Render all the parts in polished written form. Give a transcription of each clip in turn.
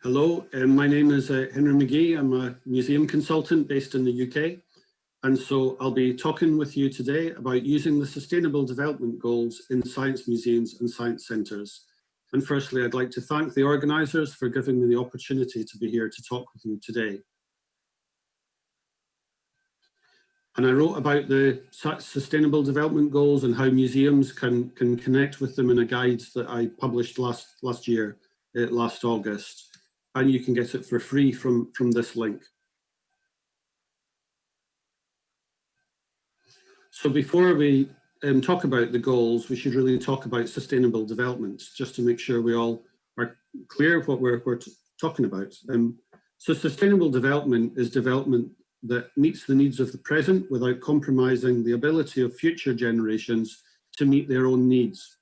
Hello, my name is Henry McGhie. I'm a museum consultant based in the UK. And so I'll be talking with you today about using the Sustainable Development Goals in science museums and science centres. And firstly, I'd like to thank the organisers for giving me the opportunity to be here to talk with you today. And I wrote about the Sustainable Development Goals and how museums can connect with them in a guide that I published last August. And you can get it for free from this link. So before we talk about the goals, we should really talk about sustainable development, just to make sure we all are clear what we're talking about. So sustainable development is development that meets the needs of the present without compromising the ability of future generations to meet their own needs.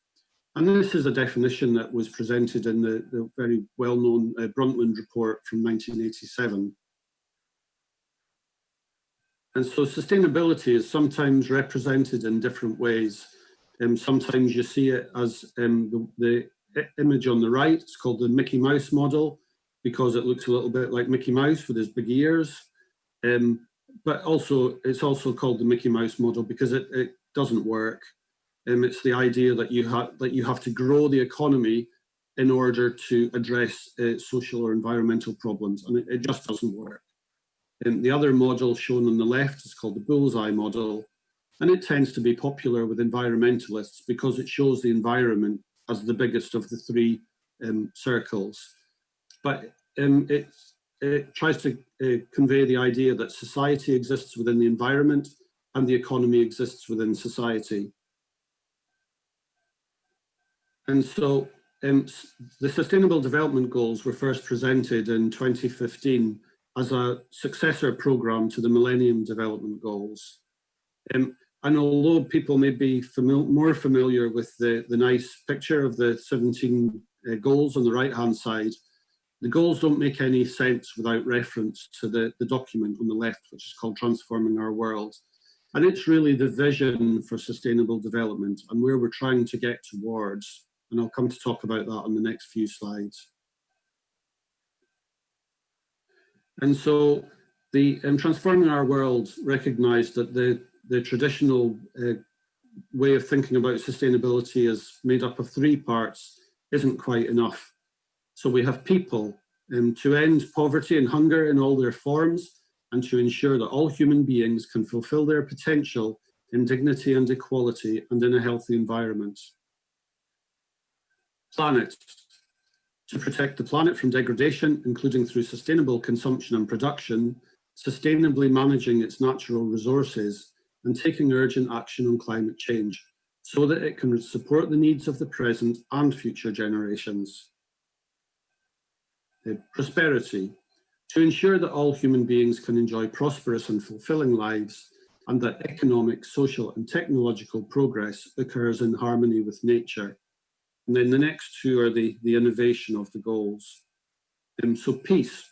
And this is a definition that was presented in the very well-known Brundtland report from 1987. And so sustainability is sometimes represented in different ways. Sometimes you see it as the image on the right. It's called the Mickey Mouse model because it looks a little bit like Mickey Mouse with his big ears. But also, it's also called the Mickey Mouse model because it doesn't work. It's the idea that you have to grow the economy in order to address social or environmental problems, and it just doesn't work. The other model shown on the left is called the bullseye model, and it tends to be popular with environmentalists because it shows the environment as the biggest of the three circles. But it tries to convey the idea that society exists within the environment and the economy exists within society. And so the Sustainable Development Goals were first presented in 2015 as a successor program to the Millennium Development Goals. And although people may be more familiar with the nice picture of the 17 goals on the right-hand side, the goals don't make any sense without reference to the document on the left, which is called Transforming Our World. And it's really the vision for sustainable development and where we're trying to get towards. And I'll come to talk about that on the next few slides. And so the Transforming Our World recognised that the traditional way of thinking about sustainability is made up of three parts isn't quite enough. So we have people to end poverty and hunger in all their forms and to ensure that all human beings can fulfil their potential in dignity and equality and in a healthy environment. Planet, to protect the planet from degradation, including through sustainable consumption and production, sustainably managing its natural resources, and taking urgent action on climate change so that it can support the needs of the present and future generations. Prosperity, to ensure that all human beings can enjoy prosperous and fulfilling lives and that economic, social, and technological progress occurs in harmony with nature. And then the next two are the innovation of the goals. So peace,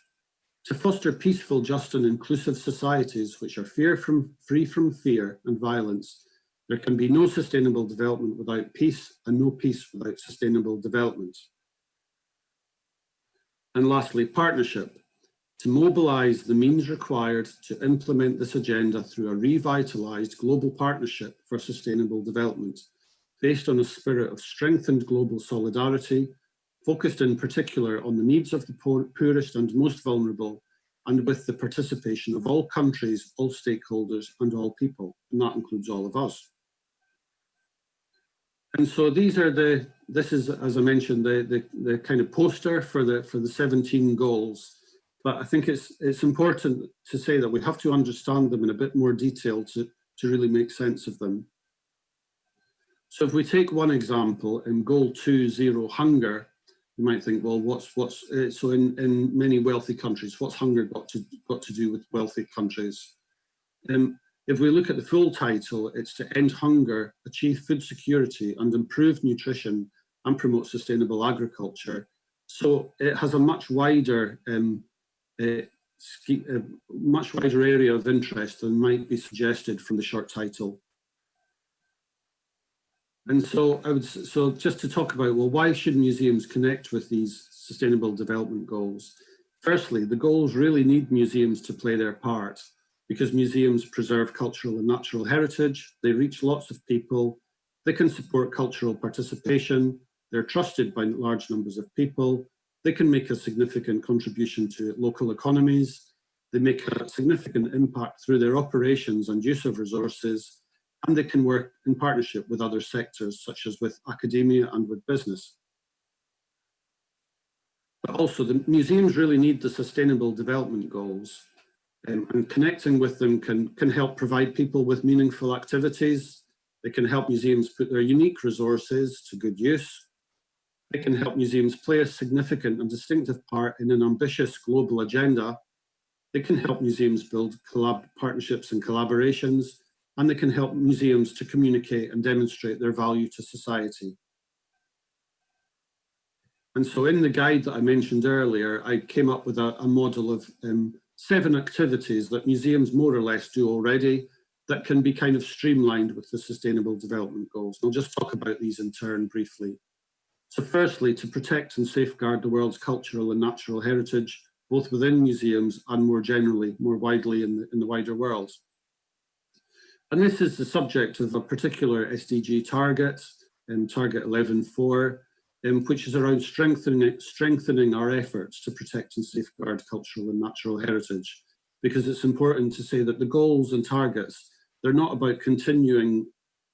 to foster peaceful, just and inclusive societies which are free from fear and violence. There can be no sustainable development without peace and no peace without sustainable development. And lastly, partnership, to mobilise the means required to implement this agenda through a revitalised global partnership for sustainable development, based on a spirit of strengthened global solidarity, focused in particular on the needs of the poorest and most vulnerable, and with the participation of all countries, all stakeholders, and all people, and that includes all of us. And so these are this is, as I mentioned, the kind of poster for the 17 goals. But I think it's important to say that we have to understand them in a bit more detail to really make sense of them. So if we take one example, in Goal 2, Zero Hunger, you might think, well, so in many wealthy countries, what's hunger got to do with wealthy countries? If we look at the full title, it's to end hunger, achieve food security, and improve nutrition, and promote sustainable agriculture. So it has a much wider area of interest than might be suggested from the short title. And so just to talk about, well, why should museums connect with these sustainable development goals? Firstly, the goals really need museums to play their part, because museums preserve cultural and natural heritage, they reach lots of people, they can support cultural participation, they're trusted by large numbers of people, they can make a significant contribution to local economies, they make a significant impact through their operations and use of resources, and they can work in partnership with other sectors, such as with academia and with business. But also, the museums really need the sustainable development goals, and connecting with them can help provide people with meaningful activities. They can help museums put their unique resources to good use. They can help museums play a significant and distinctive part in an ambitious global agenda. They can help museums build partnerships and collaborations, and they can help museums to communicate and demonstrate their value to society. And so in the guide that I mentioned earlier, I came up with a model of 7 activities that museums more or less do already that can be kind of streamlined with the Sustainable Development Goals. And I'll just talk about these in turn briefly. So firstly, to protect and safeguard the world's cultural and natural heritage, both within museums and more generally, more widely in the wider world. And this is the subject of a particular SDG target, target 11.4, which is around strengthening our efforts to protect and safeguard cultural and natural heritage. Because it's important to say that the goals and targets, they're not about continuing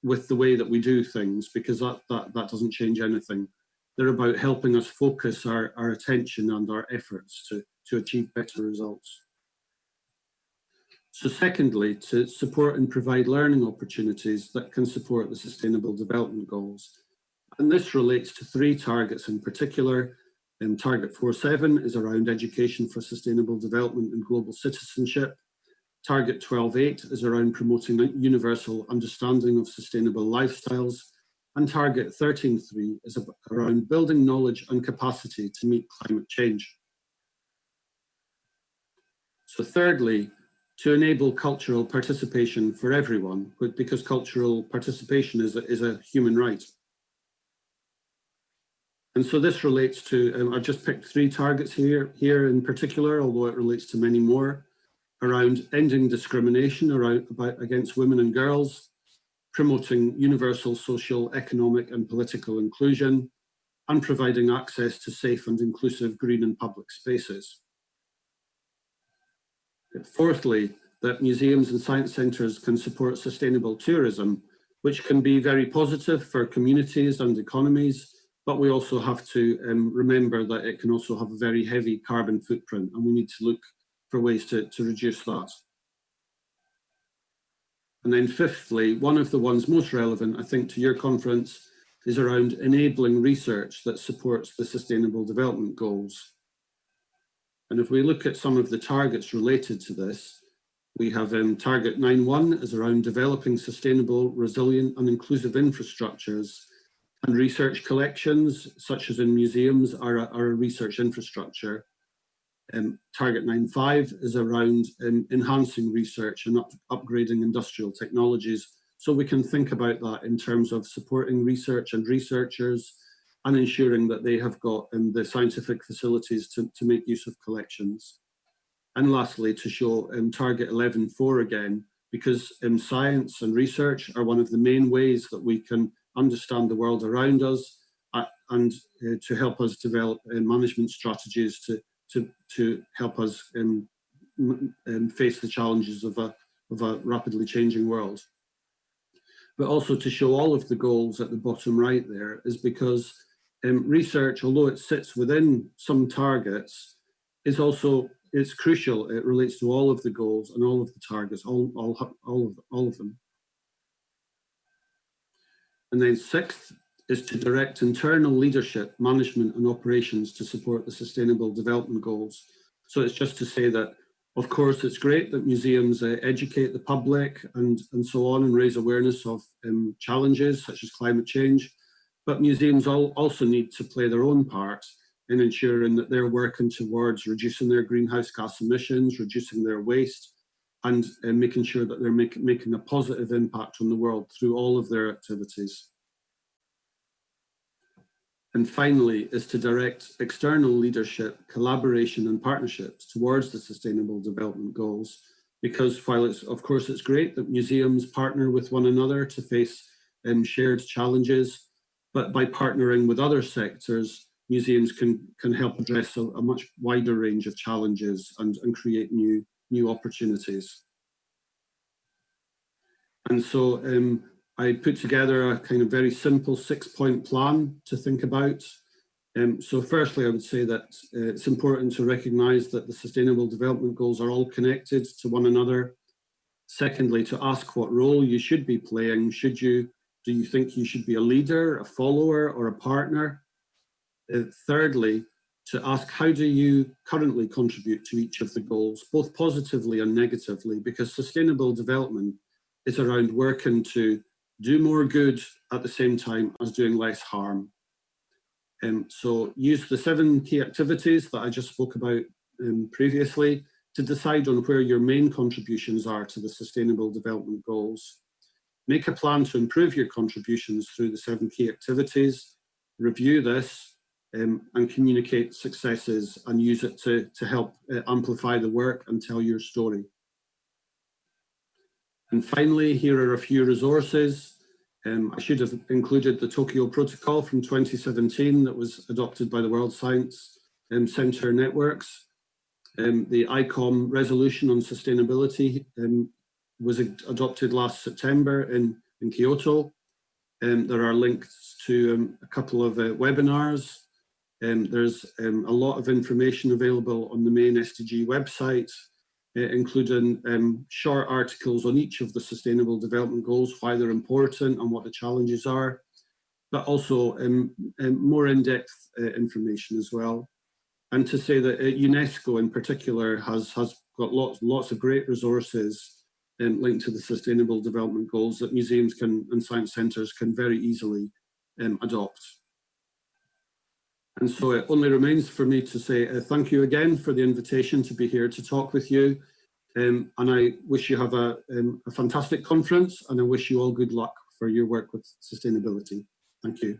with the way that we do things, because that doesn't change anything. They're about helping us focus our attention and our efforts to achieve better results. So secondly, to support and provide learning opportunities that can support the Sustainable Development Goals. And this relates to 3 targets in particular. Target 4.7 is around education for sustainable development and global citizenship. Target 12.8 is around promoting a universal understanding of sustainable lifestyles. And target 13.3 is around building knowledge and capacity to meet climate change. So thirdly, to enable cultural participation for everyone, because cultural participation is a human right. And so this relates to, I've just picked 3 targets here in particular, although it relates to many more, around ending discrimination against women and girls, promoting universal social, economic and political inclusion, and providing access to safe and inclusive green and public spaces. Fourthly, that museums and science centres can support sustainable tourism, which can be very positive for communities and economies, but we also have to remember that it can also have a very heavy carbon footprint, and we need to look for ways to reduce that. And then fifthly, one of the ones most relevant, I think, to your conference is around enabling research that supports the Sustainable Development Goals. And if we look at some of the targets related to this, we have target 9.1 is around developing sustainable, resilient and inclusive infrastructures, and research collections, such as in museums, are a research infrastructure. Target 9.5 is around enhancing research and upgrading industrial technologies. So we can think about that in terms of supporting research and researchers and ensuring that they have got the scientific facilities to make use of collections. And lastly, to show target 11.4 again, because science and research are one of the main ways that we can understand the world around us and to help us develop management strategies to help us face the challenges of a rapidly changing world. But also to show all of the goals at the bottom right there is because research, although it sits within some targets, it's crucial. It relates to all of the goals and all of the targets, all of them. And then sixth is to direct internal leadership, management and operations to support the Sustainable Development Goals. So it's just to say that, of course, it's great that museums educate the public and so on and raise awareness of challenges such as climate change, but museums also need to play their own part in ensuring that they're working towards reducing their greenhouse gas emissions, reducing their waste, and making sure that they're making a positive impact on the world through all of their activities. And finally, is to direct external leadership, collaboration and partnerships towards the Sustainable Development Goals. Because while of course it's great that museums partner with one another to face shared challenges, but by partnering with other sectors, museums can help address a much wider range of challenges and create new opportunities. And so I put together a kind of very simple 6-point plan to think about. So firstly, I would say that it's important to recognize that the Sustainable Development Goals are all connected to one another. Secondly, to ask what role you should be playing. Do you think you should be a leader, a follower, or a partner? Thirdly, to ask how do you currently contribute to each of the goals, both positively and negatively, because sustainable development is around working to do more good at the same time as doing less harm. So use the 7 key activities that I just spoke about previously to decide on where your main contributions are to the Sustainable Development Goals. Make a plan to improve your contributions through the 7 key activities, review this and communicate successes and use it to help amplify the work and tell your story. And finally, here are a few resources. I should have included the Tokyo Protocol from 2017 that was adopted by the World Science Centre Networks. The ICOM resolution on sustainability was adopted last September in Kyoto. There are links to a couple of webinars. There's a lot of information available on the main SDG website, including short articles on each of the Sustainable Development Goals, why they're important and what the challenges are, but also more in-depth information as well. And to say that UNESCO in particular has got lots of great resources linked to the Sustainable Development Goals that museums and science centres can very easily adopt. And so it only remains for me to say thank you again for the invitation to be here to talk with you. And I wish you have a fantastic conference, and I wish you all good luck for your work with sustainability. Thank you.